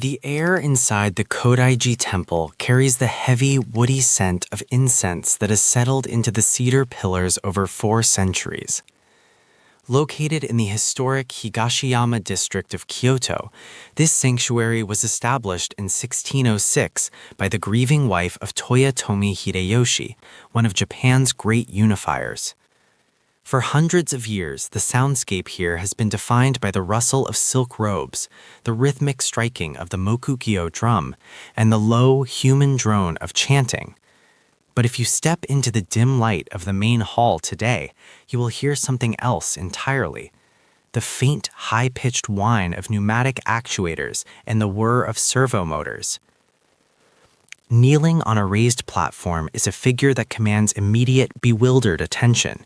The air inside the Kodaiji temple carries the heavy, woody scent of incense that has settled into the cedar pillars over 4 centuries. Located in the historic Higashiyama district of Kyoto, this sanctuary was established in 1606 by the grieving wife of Toyotomi Hideyoshi, one of Japan's great unifiers. For hundreds of years, the soundscape here has been defined by the rustle of silk robes, the rhythmic striking of the mokukyo drum, and the low, human drone of chanting. But if you step into the dim light of the main hall today, you will hear something else entirely. The faint, high-pitched whine of pneumatic actuators and the whir of servo motors. Kneeling on a raised platform is a figure that commands immediate, bewildered attention.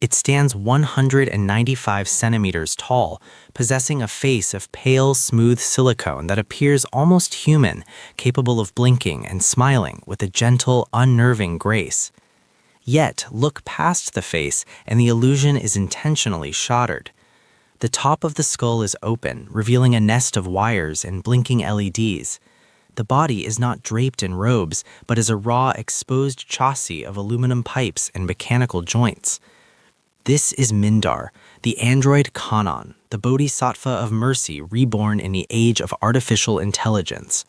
It stands 195 centimeters tall, possessing a face of pale, smooth silicone that appears almost human, capable of blinking and smiling with a gentle, unnerving grace. Yet, look past the face, and the illusion is intentionally shattered. The top of the skull is open, revealing a nest of wires and blinking LEDs. The body is not draped in robes, but is a raw, exposed chassis of aluminum pipes and mechanical joints. This is Mindar, the android Kannon, the Bodhisattva of mercy reborn in the age of artificial intelligence.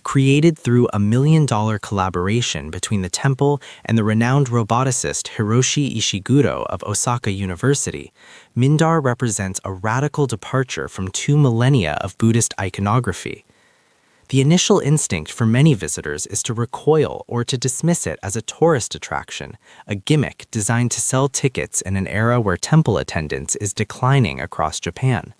Created through a $1 million collaboration between the temple and the renowned roboticist Hiroshi Ishiguro of Osaka University, Mindar represents a radical departure from 2 millennia of Buddhist iconography. The initial instinct for many visitors is to recoil or to dismiss it as a tourist attraction, a gimmick designed to sell tickets in an era where temple attendance is declining across Japan.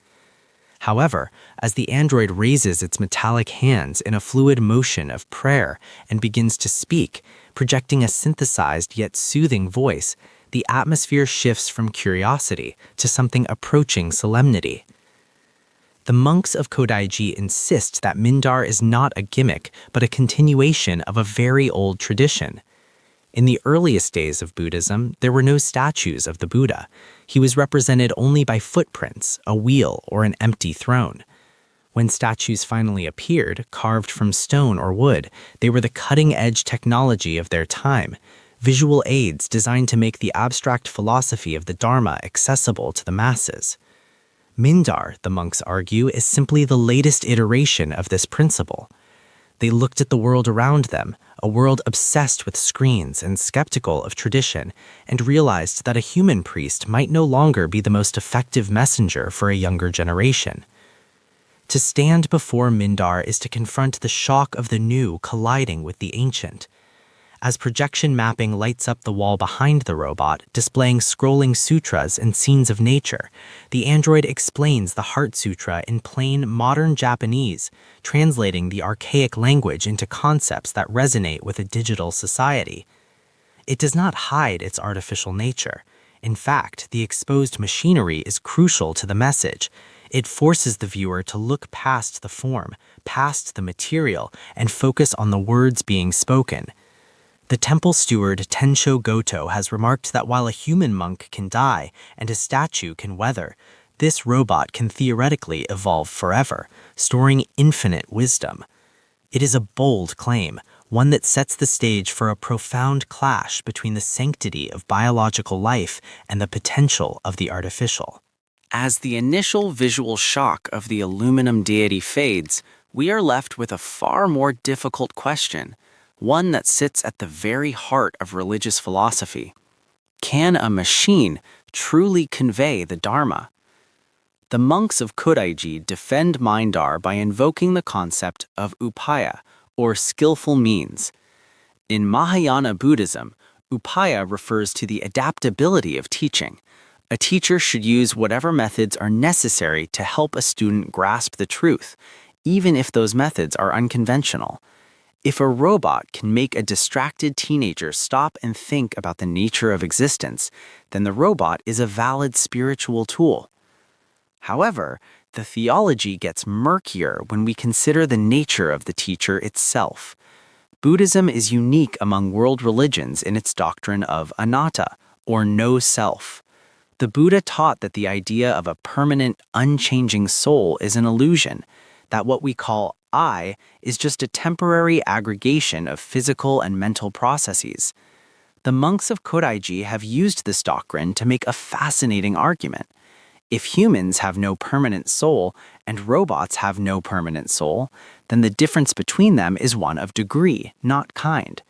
However, as the android raises its metallic hands in a fluid motion of prayer and begins to speak, projecting a synthesized yet soothing voice, the atmosphere shifts from curiosity to something approaching solemnity. The monks of Kodaiji insist that Mindar is not a gimmick, but a continuation of a very old tradition. In the earliest days of Buddhism, there were no statues of the Buddha. He was represented only by footprints, a wheel, or an empty throne. When statues finally appeared, carved from stone or wood, they were the cutting-edge technology of their time, visual aids designed to make the abstract philosophy of the Dharma accessible to the masses. Mindar, the monks argue, is simply the latest iteration of this principle. They looked at the world around them, a world obsessed with screens and skeptical of tradition, and realized that a human priest might no longer be the most effective messenger for a younger generation. To stand before Mindar is to confront the shock of the new colliding with the ancient. As projection mapping lights up the wall behind the robot, displaying scrolling sutras and scenes of nature, the android explains the Heart Sutra in plain, modern Japanese, translating the archaic language into concepts that resonate with a digital society. It does not hide its artificial nature. In fact, the exposed machinery is crucial to the message. It forces the viewer to look past the form, past the material, and focus on the words being spoken. The temple steward Tensho Goto has remarked that while a human monk can die and a statue can weather, this robot can theoretically evolve forever, storing infinite wisdom. It is a bold claim, one that sets the stage for a profound clash between the sanctity of biological life and the potential of the artificial. As the initial visual shock of the aluminum deity fades, we are left with a far more difficult question, one that sits at the very heart of religious philosophy. Can a machine truly convey the Dharma? The monks of Kodaiji defend Mindar by invoking the concept of Upaya, or skillful means. In Mahayana Buddhism, Upaya refers to the adaptability of teaching. A teacher should use whatever methods are necessary to help a student grasp the truth, even if those methods are unconventional. If a robot can make a distracted teenager stop and think about the nature of existence, then the robot is a valid spiritual tool. However, the theology gets murkier when we consider the nature of the teacher itself. Buddhism is unique among world religions in its doctrine of anatta, or no self. The Buddha taught that the idea of a permanent, unchanging soul is an illusion. that what we call I is just a temporary aggregation of physical and mental processes. The monks of Kodaiji have used this doctrine to make a fascinating argument. If humans have no permanent soul and robots have no permanent soul, then the difference between them is one of degree, not kind.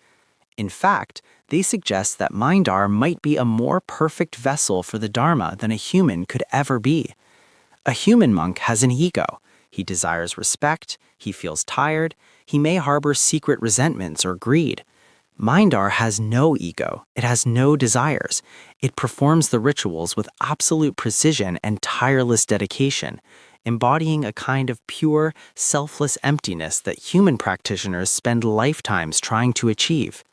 In fact, they suggest that Mindar might be a more perfect vessel for the Dharma than a human could ever be. A human monk has an ego. He desires respect, he feels tired, he may harbor secret resentments or greed. Mindar has no ego, it has no desires. It performs the rituals with absolute precision and tireless dedication, embodying a kind of pure, selfless emptiness that human practitioners spend lifetimes trying to achieve.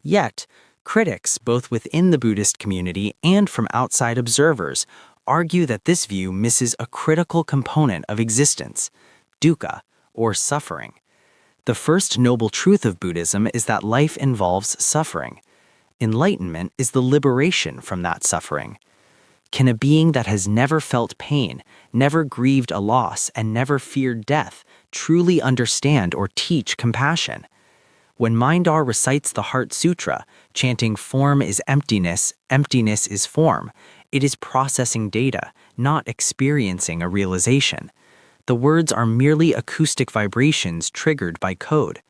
Yet, critics, both within the Buddhist community and from outside observers, argue that this view misses a critical component of existence, dukkha, or suffering. The first noble truth of Buddhism is that life involves suffering. Enlightenment is the liberation from that suffering. Can a being that has never felt pain, never grieved a loss, and never feared death truly understand or teach compassion? When Mindar recites the Heart Sutra, chanting "form is emptiness, emptiness is form," it is processing data, not experiencing a realization. The words are merely acoustic vibrations triggered by code.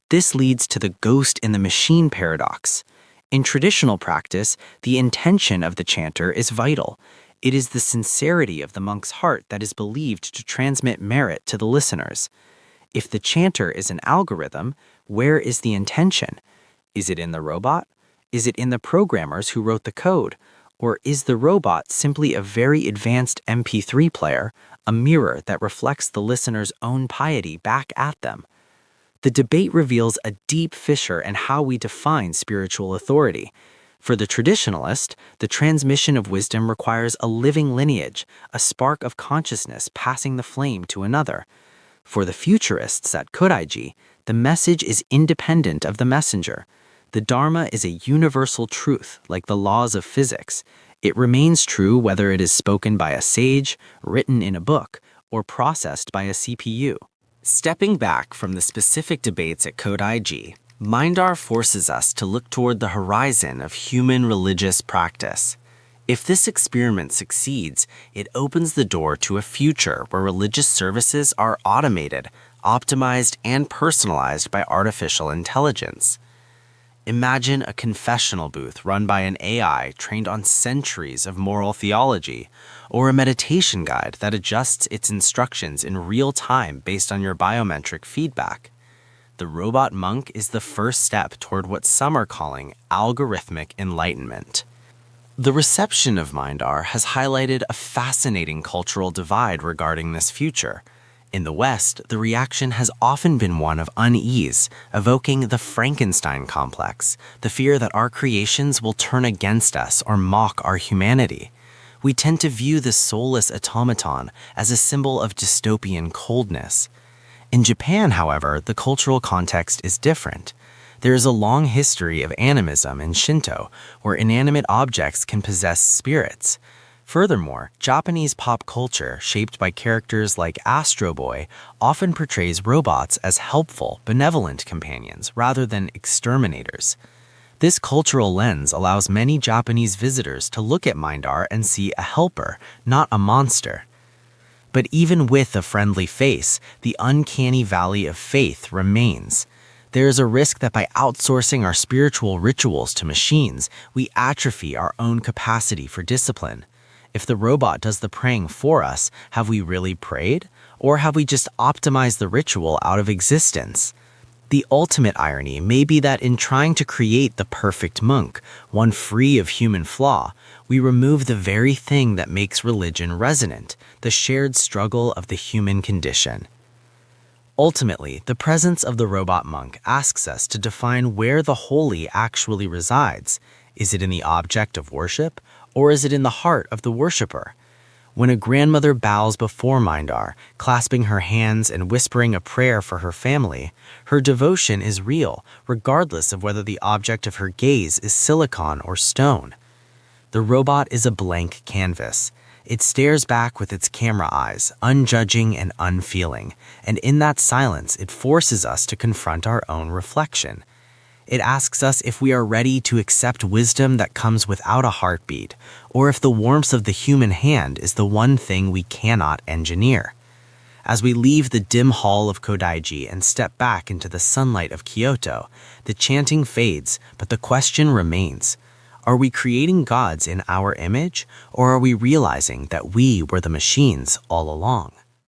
This leads to the ghost in the machine paradox. In traditional practice, the intention of the chanter is vital. It is the sincerity of the monk's heart that is believed to transmit merit to the listeners. If the chanter is an algorithm, where is the intention? Is it in the robot? Is it in the programmers who wrote the code? Or is the robot simply a very advanced MP3 player, a mirror that reflects the listener's own piety back at them? The debate reveals a deep fissure in how we define spiritual authority. For the traditionalist, the transmission of wisdom requires a living lineage, a spark of consciousness passing the flame to another. For the futurists at Kodaiji, the message is independent of the messenger. The Dharma is a universal truth, like the laws of physics. It remains true whether it is spoken by a sage, written in a book, or processed by a CPU. Stepping back from the specific debates at Kodaiji, Mindar forces us to look toward the horizon of human religious practice. If this experiment succeeds, it opens the door to a future where religious services are automated, optimized, and personalized by artificial intelligence. Imagine a confessional booth run by an AI trained on centuries of moral theology, or a meditation guide that adjusts its instructions in real time based on your biometric feedback. The robot monk is the first step toward what some are calling algorithmic enlightenment. The reception of Mindar has highlighted a fascinating cultural divide regarding this future. In the West, the reaction has often been one of unease, evoking the Frankenstein complex, the fear that our creations will turn against us or mock our humanity. We tend to view the soulless automaton as a symbol of dystopian coldness. In Japan, however, the cultural context is different. There is a long history of animism in Shinto, where inanimate objects can possess spirits. Furthermore, Japanese pop culture, shaped by characters like Astro Boy, often portrays robots as helpful, benevolent companions rather than exterminators. This cultural lens allows many Japanese visitors to look at Mindar and see a helper, not a monster. But even with a friendly face, the uncanny valley of faith remains. There is a risk that by outsourcing our spiritual rituals to machines, we atrophy our own capacity for discipline. If the robot does the praying for us, have we really prayed? Or have we just optimized the ritual out of existence? The ultimate irony may be that in trying to create the perfect monk, one free of human flaw, we remove the very thing that makes religion resonant, the shared struggle of the human condition. Ultimately, the presence of the robot monk asks us to define where the holy actually resides. Is it in the object of worship, or is it in the heart of the worshiper? When a grandmother bows before Mindar, clasping her hands and whispering a prayer for her family, her devotion is real, regardless of whether the object of her gaze is silicone or stone. The robot is a blank canvas. It stares back with its camera eyes, unjudging and unfeeling, and in that silence, it forces us to confront our own reflection. It asks us if we are ready to accept wisdom that comes without a heartbeat, or if the warmth of the human hand is the one thing we cannot engineer. As we leave the dim hall of Kodaiji and step back into the sunlight of Kyoto, the chanting fades, but the question remains. Are we creating gods in our image, or are we realizing that we were the machines all along?